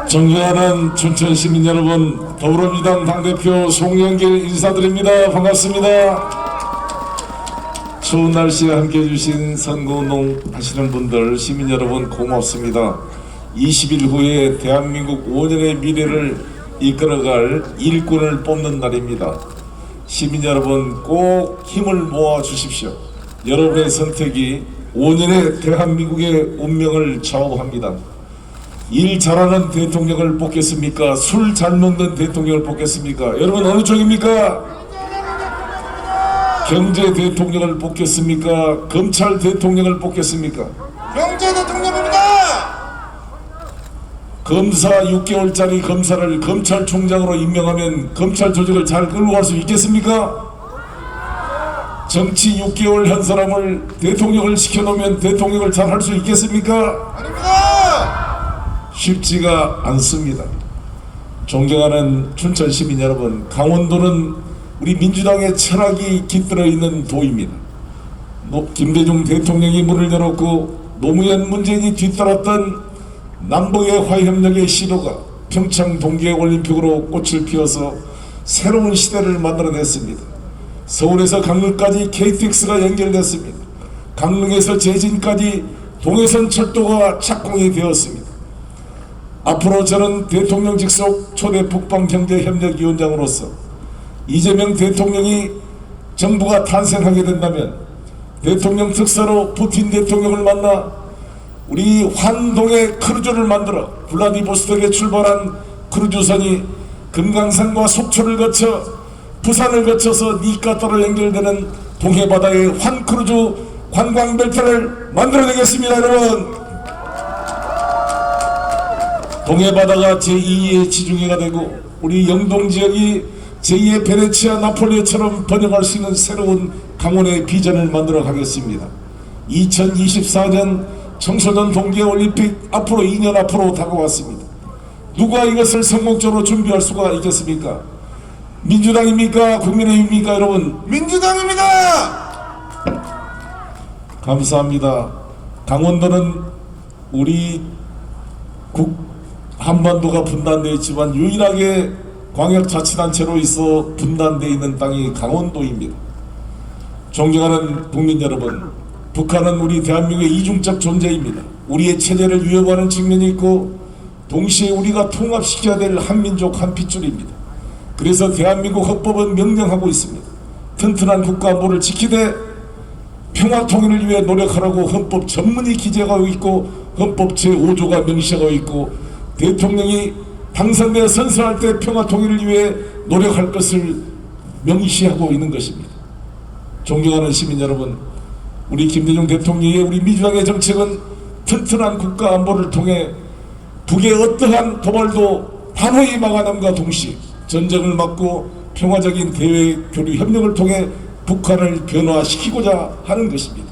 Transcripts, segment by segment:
존경하는 춘천 시민 여러분, 더불어민주당 당대표 송영길 인사드립니다. 반갑습니다. 추운 날씨에 함께해 주신 선거운동 하시는 분들, 시민 여러분 고맙습니다. 20일 후에 대한민국 5년의 미래를 이끌어갈 일꾼을 뽑는 날입니다. 시민 여러분 꼭 힘을 모아 주십시오. 여러분의 선택이 5년의 대한민국의 운명을 좌우합니다. 일 잘하는 대통령을 뽑겠습니까? 술 잘 먹는 대통령을 뽑겠습니까? 여러분 어느 쪽입니까? 경제 대통령을 뽑겠습니까? 검찰 대통령을 뽑겠습니까? 경제 대통령입니다. 검사 6개월짜리 검사를 검찰총장으로 임명하면 검찰 조직을 잘 끌고 갈 수 있겠습니까? 정치 6개월 한 사람을 대통령을 시켜놓으면 대통령을 잘 할 수 있겠습니까? 아닙니다. 쉽지가 않습니다. 존경하는 춘천 시민 여러분, 강원도는 우리 민주당의 철학이 깃들어 있는 도입니다. 김대중 대통령이 문을 열었고 노무현 문재인이 뒤따랐던 남북의 화협력의 시도가 평창 동계올림픽으로 꽃을 피워서 새로운 시대를 만들어냈습니다. 서울에서 강릉까지 KTX가 연결됐습니다. 강릉에서 제진까지 동해선 철도가 착공이 되었습니다. 앞으로 저는 대통령 직속 초대 북방경제협력위원장으로서 이재명 대통령이 정부가 탄생하게 된다면 대통령 특사로 푸틴 대통령을 만나 우리 환동의 크루즈를 만들어 블라디보스톡에 출발한 크루즈선이 금강산과 속초를 거쳐 부산을 거쳐서 니까따로 연결되는 동해바다의 환크루즈 관광벨트를 만들어내겠습니다. 여러분, 동해바다가 제2의 지중해가 되고 우리 영동지역이 제2의 베네치아 나폴리처럼 번영할 수 있는 새로운 강원의 비전을 만들어 가겠습니다. 2024년 청소년 동계올림픽 앞으로 2년 앞으로 다가왔습니다. 누가 이것을 성공적으로 준비할 수가 있겠습니까? 민주당입니까? 국민의힘입니까? 여러분, 민주당입니다. 감사합니다. 강원도는 우리 한반도가 분단되어 있지만 유일하게 광역자치단체로 있어 분단되어 있는 땅이 강원도입니다. 존경하는 국민 여러분, 북한은 우리 대한민국의 이중적 존재입니다. 우리의 체제를 위협하는 측면이 있고 동시에 우리가 통합시켜야 될 한민족 한핏줄입니다. 그래서 대한민국 헌법은 명령하고 있습니다. 튼튼한 국가안보를 지키되 평화통일을 위해 노력하라고 헌법 전문이 기재하고 있고 헌법 제5조가 명시하고 있고 대통령이 당선되어 선서할 때 평화통일을 위해 노력할 것을 명시하고 있는 것입니다. 존경하는 시민 여러분, 우리 김대중 대통령의 우리 민주당의 정책은 튼튼한 국가안보를 통해 북의 어떠한 도발도 단호히 막아남과 동시에 전쟁을 막고 평화적인 대외 교류 협력을 통해 북한을 변화시키고자 하는 것입니다.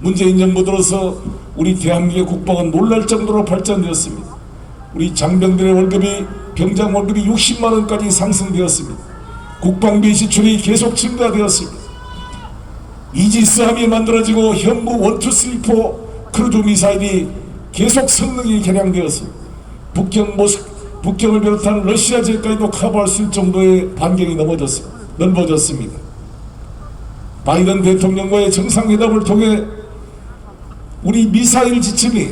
문재인 정부 들어서 우리 대한민국의 국방은 놀랄 정도로 발전되었습니다. 우리 장병들의 월급이 병장 월급이 60만 원까지 상승되었습니다. 국방비 지출이 계속 증가되었습니다. 이지스함이 만들어지고 현무 1, 2, 3, 4 크루즈 미사일이 계속 성능이 개량되었습니다. 북경을 비롯한 러시아 지역까지도 커버할 수 있을 정도의 반경이 넓어졌습니다. 바이든 대통령과의 정상회담을 통해 우리 미사일 지침이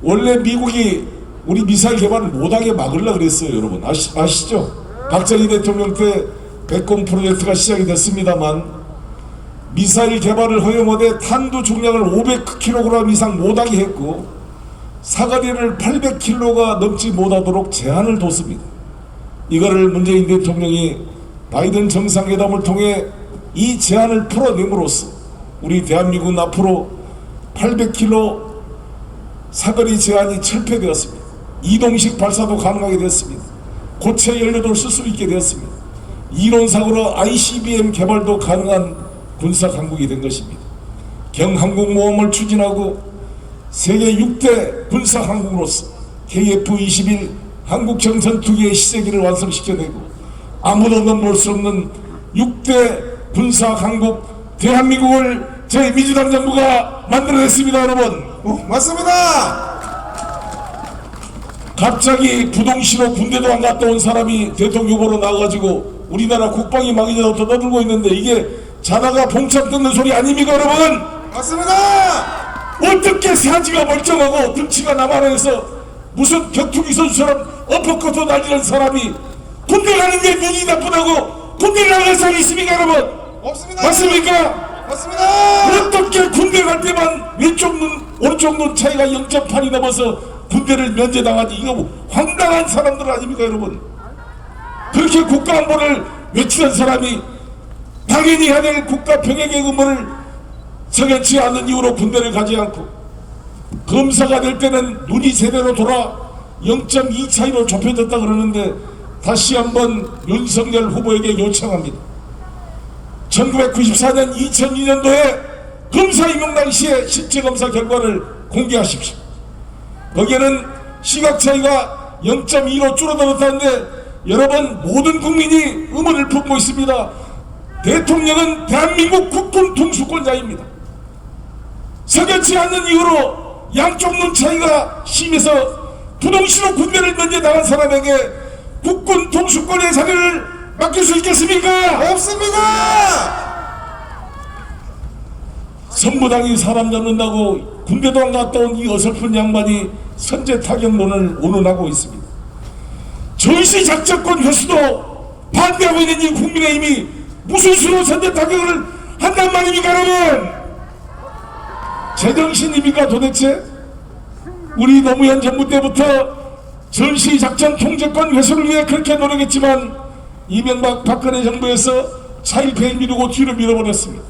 원래 미국이 우리 미사일 개발을 못하게 막으려고 그랬어요. 여러분 아시죠? 박정희 대통령 때 백곰 프로젝트가 시작이 됐습니다만 미사일 개발을 허용하되 탄두 중량을 500kg 이상 못하게 했고 사거리를 800km가 넘지 못하도록 제한을 뒀습니다. 이거를 문재인 대통령이 바이든 정상회담을 통해 이 제한을 풀어냄으로써 우리 대한민국은 앞으로 800km 사거리 제한이 철폐되었습니다. 이동식 발사도 가능하게 되었습니다. 고체 연료도 쓸 수 있게 되었습니다. 이론상으로 ICBM 개발도 가능한 군사 강국이 된 것입니다. 경항공모험을 추진하고 세계 6대 군사 항공으로서 KF-21 한국형 전투기의 시세기를 완성시켜내고 아무도 넘볼 수 없는 6대 군사 강국 대한민국을 저희 민주당 정부가 만들어냈습니다. 여러분, 맞습니다. 갑자기 부동시로 군대도 안 갔다 온 사람이 대통령 후보로 나와가지고 우리나라 국방이 망해져서 떠들고 있는데 이게 자다가 봉창 듣는 소리 아닙니까 여러분? 맞습니다. 어떻게 사지가 멀쩡하고 등치가 나만해서 무슨 격투기 선수처럼 어퍼컷도 날리는 사람이 군대 가는 게 눈이 나쁘다고 군대 나갈 사람이 있습니까 여러분? 없습니다. 맞습니까? 맞습니다. 어떻게 군대 갈 때만 왼쪽 눈 오른쪽 눈 차이가 0.8이 넘어서 군대를 면제당하지? 이거 뭐 황당한 사람들 아닙니까 여러분? 그렇게 국가안보를 외치는 사람이 당연히 해야 될 국가 병역의 의무를 석연치 않는 이유로 군대를 가지 않고 검사가 될 때는 눈이 제대로 돌아 0.2 차이로 좁혀졌다 그러는데 다시 한번 윤석열 후보에게 요청합니다. 1994년 2002년도에 검사 임용 당시에 신체 검사 결과를 공개하십시오. 거기에는 시각 차이가 0.2로 줄어들었다는데 여러분 모든 국민이 의문을 품고 있습니다. 대통령은 대한민국 국군 통수권자입니다. 석연치 않는 이유로 양쪽 눈 차이가 심해서 부동시로 군대를 면제당한 사람에게 국군 통수권의 자리를 맡길 수 있겠습니까? 없습니다. 선무당이 사람 잡는다고 군대도 안 갔다 온 이 어설픈 양반이 선제 타격론을 운운하고 있습니다. 전시작전권 회수도 반대하고 있는 이 국민의힘이 무슨 수로 선제 타격을 한단 말입니까 여러분? 제정신입니까 도대체? 우리 노무현 정부 때부터 전시작전 통제권 회수를 위해 그렇게 노력했지만 이명박 박근혜 정부에서 차일피일 미루고 뒤로 밀어버렸습니다.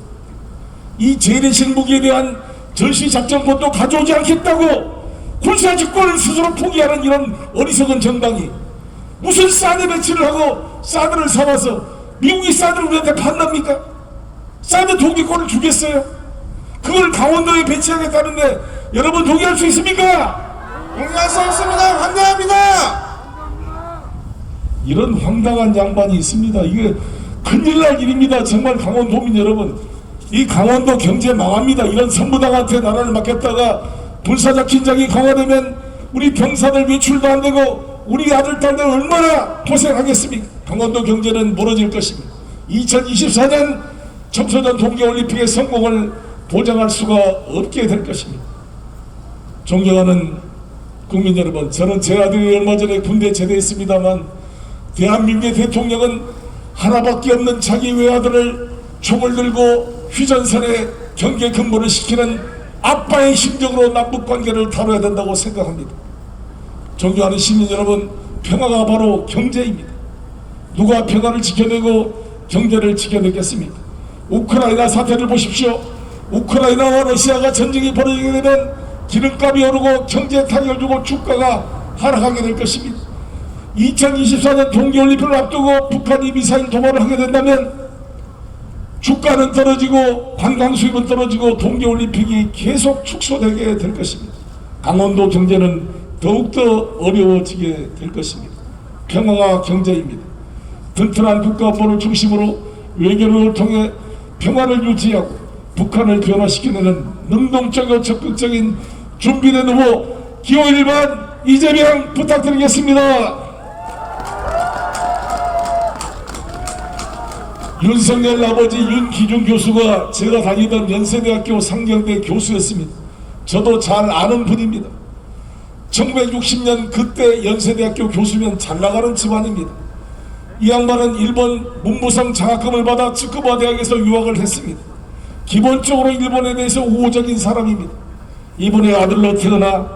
이 재래식 무기에 대한 전시작전권도 가져오지 않겠다고 군사주권을 스스로 포기하는 이런 어리석은 정당이 무슨 사드 배치를 하고 사드를 사와서 미국이 사드를 우리한테 판답니까? 사드 동기권을 주겠어요? 그걸 강원도에 배치하겠다는데 여러분 동의할 수 있습니까? 동의할 수 없습니다. 환대합니다. 이런 황당한 양반이 있습니다. 이게 큰일 날 일입니다. 정말 강원도민 여러분, 이 강원도 경제 망합니다. 이런 선무당한테 나라를 맡겼다가 불사자 긴장이 강화되면 우리 병사들 외출도 안 되고 우리 아들 딸들 얼마나 고생하겠습니까? 강원도 경제는 무너질 것입니다. 2024년 청소년 동계올림픽의 성공을 보장할 수가 없게 될 것입니다. 존경하는 국민 여러분, 저는 제 아들이 얼마 전에 군대 제대했습니다만 대한민국의 대통령은 하나밖에 없는 자기 외아들을 총을 들고 휴전선에 경계 근무를 시키는 아빠의 심정으로 남북관계를 다뤄야 된다고 생각합니다. 존경하는 시민 여러분, 평화가 바로 경제입니다. 누가 평화를 지켜내고 경제를 지켜내겠습니까? 우크라이나 사태를 보십시오. 우크라이나와 러시아가 전쟁이 벌어지게 되면 기름값이 오르고 경제 타격을 주고 주가가 하락하게 될 것입니다. 2024년 동계올림픽을 앞두고 북한이 미사일 도발을 하게 된다면 주가는 떨어지고 관광 수입은 떨어지고 동계올림픽이 계속 축소되게 될 것입니다. 강원도 경제는 더욱더 어려워지게 될 것입니다. 평화가 경제입니다. 튼튼한 국가안보를 중심으로 외교를 통해 평화를 유지하고 북한을 변화시키는 능동적이고 적극적인 준비된 후보 기호 1번 이재명 부탁드리겠습니다. 윤석열 아버지 윤기중 교수가 제가 다니던 연세대학교 상경대 교수였습니다. 저도 잘 아는 분입니다. 1960년 그때 연세대학교 교수면 잘 나가는 집안입니다. 이 양반은 일본 문부성 장학금을 받아 츠쿠바 대학에서 유학을 했습니다. 기본적으로 일본에 대해서 우호적인 사람입니다. 이분의 아들로 태어나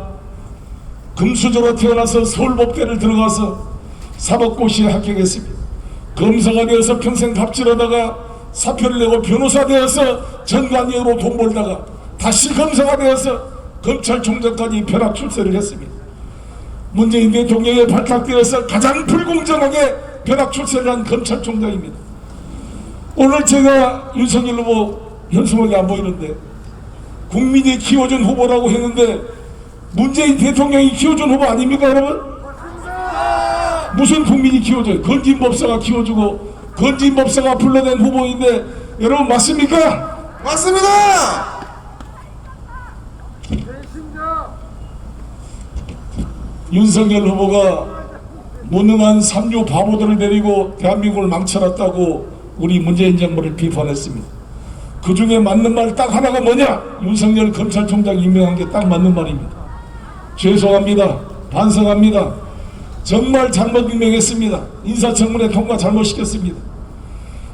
금수저로 태어나서 서울법대를 들어가서 사법고시에 합격했습니다. 검사가 되어서 평생 갑질하다가 사표를 내고 변호사 되어서 전관예우로 돈 벌다가 다시 검사가 되어서 검찰총장까지 벼락 출세를 했습니다. 문재인 대통령에 발탁되어서 가장 불공정하게 벼락 출세를 한 검찰총장입니다. 오늘 제가 윤석열 후보 현수막이 안 보이는데 국민이 키워준 후보라고 했는데 문재인 대통령이 키워준 후보 아닙니까 여러분? 무슨 국민이 키워줘요? 건진법사가 키워주고 건진법사가 불러낸 후보인데 여러분 맞습니까? 맞습니다. 윤석열 후보가 무능한 삼류 바보들을 데리고 대한민국을 망쳐놨다고 우리 문재인 정부를 비판했습니다. 그 중에 맞는 말 딱 하나가 뭐냐? 윤석열 검찰총장 임명한 게 딱 맞는 말입니다. 죄송합니다. 반성합니다. 정말 잘못 임명했습니다. 인사청문회 통과 잘못시켰습니다.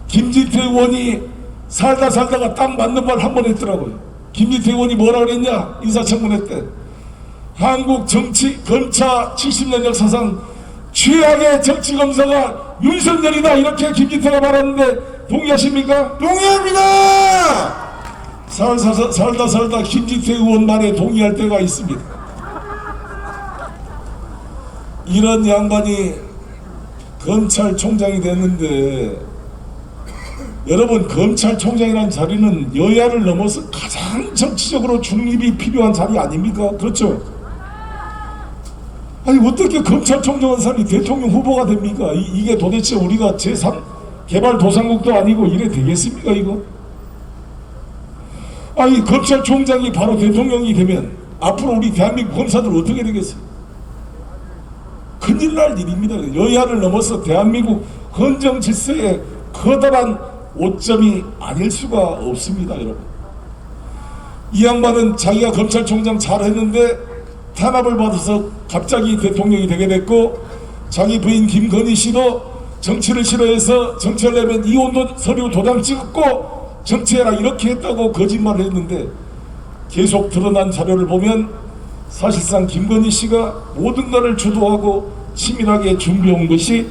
김진태 의원이 살다가 딱 맞는 말 한 번 했더라고요. 김진태 의원이 뭐라 그랬냐? 인사청문회 때 한국 정치 검사 70년 역사상 최악의 정치 검사가 윤석열이다, 이렇게 김진태가 말하는데 동의하십니까? 동의합니다. 살다 김진태 의원 말에 동의할 때가 있습니다. 이런 양반이 검찰총장이 됐는데, 여러분, 검찰총장이라는 자리는 여야를 넘어서 가장 정치적으로 중립이 필요한 자리 아닙니까? 그렇죠? 아니, 어떻게 검찰총장 한 사람이 대통령 후보가 됩니까? 이게 도대체 우리가 제3 개발도상국도 아니고 이래 되겠습니까, 이거? 아니, 검찰총장이 바로 대통령이 되면 앞으로 우리 대한민국 검사들 어떻게 되겠어요? 큰일 날 일입니다. 여야를 넘어서 대한민국 헌정 질서에 커다란 오점이 아닐 수가 없습니다, 여러분. 이 양반은 자기가 검찰총장 잘했는데 탄압을 받아서 갑자기 대통령이 되게 됐고, 자기 부인 김건희 씨도 정치를 싫어해서 정치하려면 이혼도 서류 도장 찍었고 정치해라 이렇게 했다고 거짓말을 했는데, 계속 드러난 자료를 보면 사실상 김건희 씨가 모든 것을 주도하고 치밀하게 준비해온 것이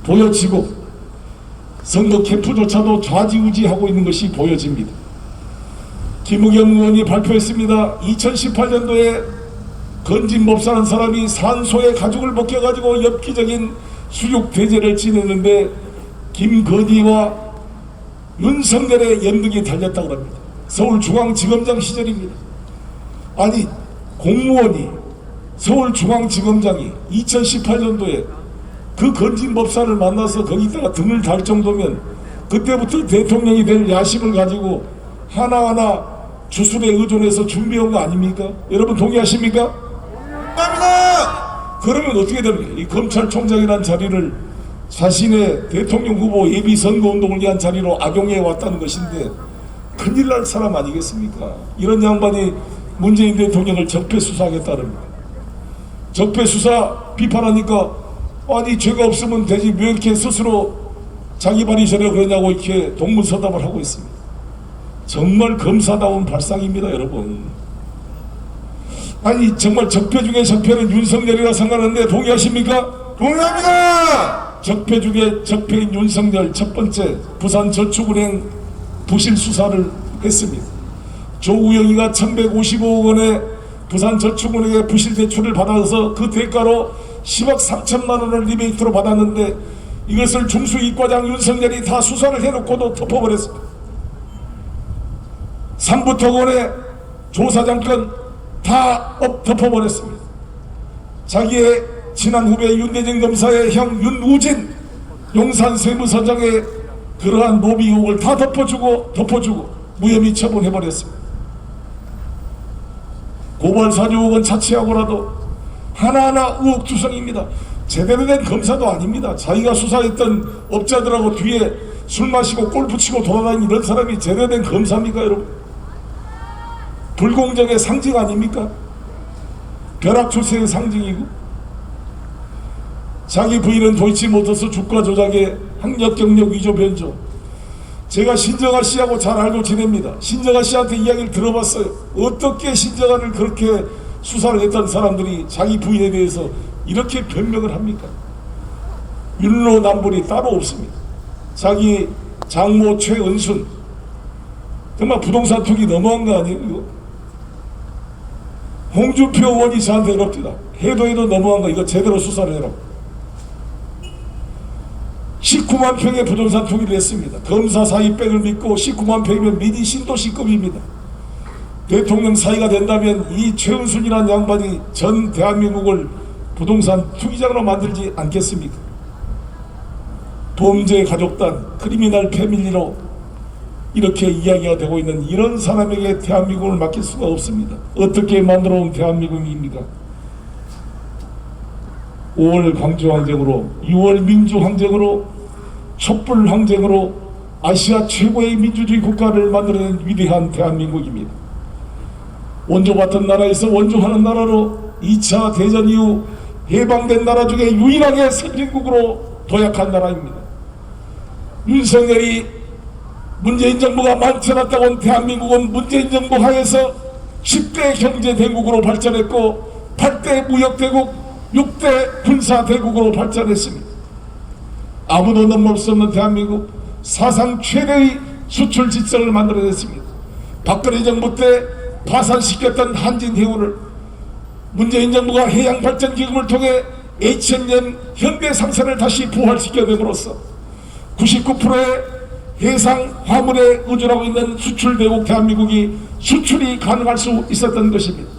보여지고, 선거 캠프조차도 좌지우지하고 있는 것이 보여집니다. 김의겸 의원이 발표했습니다. 2018년도에 건진법사라는 사람이 산소에 가죽을 벗겨가지고 엽기적인 수육대제를 지냈는데 김건희와 윤석열의 연등이 달렸다고 합니다. 서울중앙지검장 시절입니다. 아니, 공무원이 서울중앙지검장이 2018년도에 그 건진법사를 만나서 거기다가 등을 달 정도면 그때부터 대통령이 될 야심을 가지고 하나하나 주술에 의존해서 준비한 거 아닙니까? 여러분 동의하십니까? 동의합니다. 그러면 어떻게 됩니까? 이 검찰총장이라는 자리를 자신의 대통령 후보 예비 선거운동을 위한 자리로 악용해 왔다는 것인데 큰일 날 사람 아니겠습니까? 이런 양반이 문재인 대통령을 적폐수사하겠다는, 적폐수사 비판하니까 아니 죄가 없으면 되지 왜 이렇게 스스로 자기 발이 저래 그러냐고 이렇게 동문서답을 하고 있습니다. 정말 검사다운 발상입니다, 여러분. 아니, 정말 적폐 중에 적폐는 윤석열이라 생각하는데 동의하십니까? 동의합니다. 적폐 중에 적폐인 윤석열, 첫 번째 부산저축은행 부실 수사를 했습니다. 조우영이가 1155억 원의 부산저축은행의 부실 대출을 받아서 그 대가로 10억 3천만 원을 리베이트로 받았는데 이것을 중수이과장 윤석열이 다 수사를 해놓고도 덮어버렸습니다. 삼부토건의 조사장건 다 덮어버렸습니다. 자기의 친한 후배 윤대진 검사의 형 윤우진 용산 세무서장의 그러한 로비 의혹을 다 덮어주고 무혐의 처분해버렸습니다. 고발 사주 의혹은 차치하고라도 하나하나 의혹투성입니다. 제대로 된 검사도 아닙니다. 자기가 수사했던 업자들하고 뒤에 술 마시고 골프 치고 돌아다니는 이런 사람이 제대로 된 검사입니까, 여러분? 불공정의 상징 아닙니까? 벼락 출세의 상징이고, 자기 부인은 도이치모터스 주가 조작의 학력 경력 위조 변조. 제가 신정아 씨하고 잘 알고 지냅니다. 신정아 씨한테 이야기를 들어봤어요. 어떻게 신정아를 그렇게 수사를 했던 사람들이 자기 부인에 대해서 이렇게 변명을 합니까? 윤로남불이 따로 없습니다. 자기 장모 최은순 정말 부동산 투기 너무한 거 아니에요, 이거? 홍준표 의원이 저한테 그럽니다. 해도 너무한 거 이거 제대로 수사를 해라. 19만 평의 부동산 투기를 했습니다. 검사 사기백을 믿고 19만 평이면 미니 신도시급입니다. 대통령 사이가 된다면 이 최은순이라는 양반이 전 대한민국을 부동산 투기장으로 만들지 않겠습니까? 범죄 가족단, 크리미널 패밀리로 이렇게 이야기가 되고 있는 이런 사람에게 대한민국을 맡길 수가 없습니다. 어떻게 만들어 온 대한민국입니까? 5월 광주항쟁으로, 6월 민주항쟁으로, 촛불항쟁으로 아시아 최고의 민주주의 국가를 만들어낸 위대한 대한민국입니다. 원조받던 나라에서 원조하는 나라로 2차 대전 이후 해방된 나라 중에 유일하게 선진국으로 도약한 나라입니다. 윤석열이 문재인 정부가 만들어놨다고 온 대한민국은 문재인 정부 하에서 10대 경제대국으로 발전했고 8대 무역대국, 6대 군사대국으로 발전했습니다. 아무도 넘볼 수 없는 대한민국, 사상 최대의 수출 지성을 만들어냈습니다. 박근혜 정부 때 파산시켰던 한진해운을 문재인 정부가 해양발전기금을 통해 H&M 현대상선을 다시 부활시켜냄으로써 99%의 해상 화물에 의존하고 있는 수출대국 대한민국이 수출이 가능할 수 있었던 것입니다.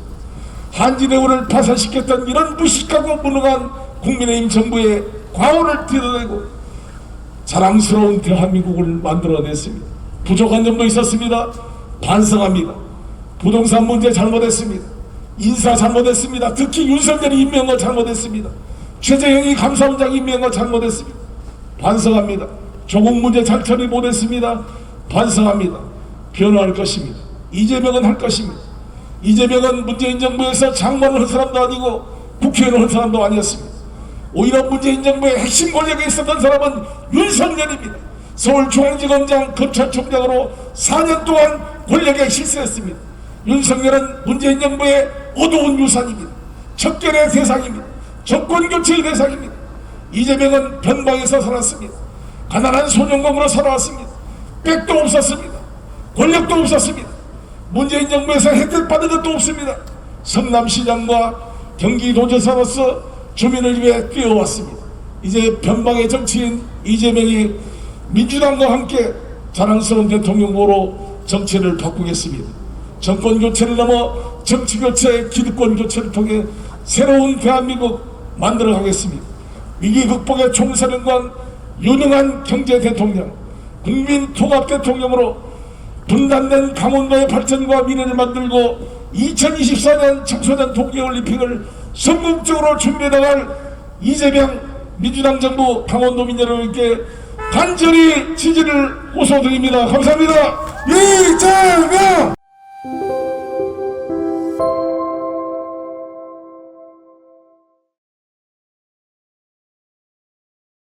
한진해운을 파산시켰던 이런 무식하고 무능한 국민의힘 정부의 과오를 뜯어내고 자랑스러운 대한민국을 만들어냈습니다. 부족한 점도 있었습니다. 반성합니다. 부동산 문제 잘못했습니다. 인사 잘못했습니다. 특히 윤석열이 임명한 거 잘못했습니다. 최재형이 감사원장 임명한 거 잘못했습니다. 반성합니다. 조국 문제 잘 처리 못했습니다. 반성합니다. 변화할 것입니다. 이재명은 할 것입니다. 이재명은 문재인 정부에서 장관을 한 사람도 아니고 국회의원을 한 사람도 아니었습니다. 오히려 문재인 정부의 핵심 권력에 있었던 사람은 윤석열입니다. 서울중앙지검장 검찰총장으로 4년 동안 권력에 실세했습니다. 윤석열은 문재인 정부의 어두운 유산입니다. 척결의 대상입니다. 정권교체의 대상입니다. 이재명은 변방에서 살았습니다. 가난한 소년공으로 살아왔습니다. 백도 없었습니다. 권력도 없었습니다. 문재인 정부에서 혜택 받은 것도 없습니다. 성남시장과 경기도지사로서 주민을 위해 뛰어왔습니다. 이제 변방의 정치인 이재명이 민주당과 함께 자랑스러운 대통령으로 정치를 바꾸겠습니다. 정권교체를 넘어 정치교체, 기득권교체를 통해 새로운 대한민국 만들어가겠습니다. 위기 극복의 총사령관, 유능한 경제대통령, 국민통합대통령으로 분단된 강원도의 발전과 미래를 만들고 2024년 청소년 동계올림픽을 성공적으로 준비해나갈 이재명 민주당 정부 강원도민 여러분께 간절히 지지를 호소드립니다. 감사합니다. 이재명!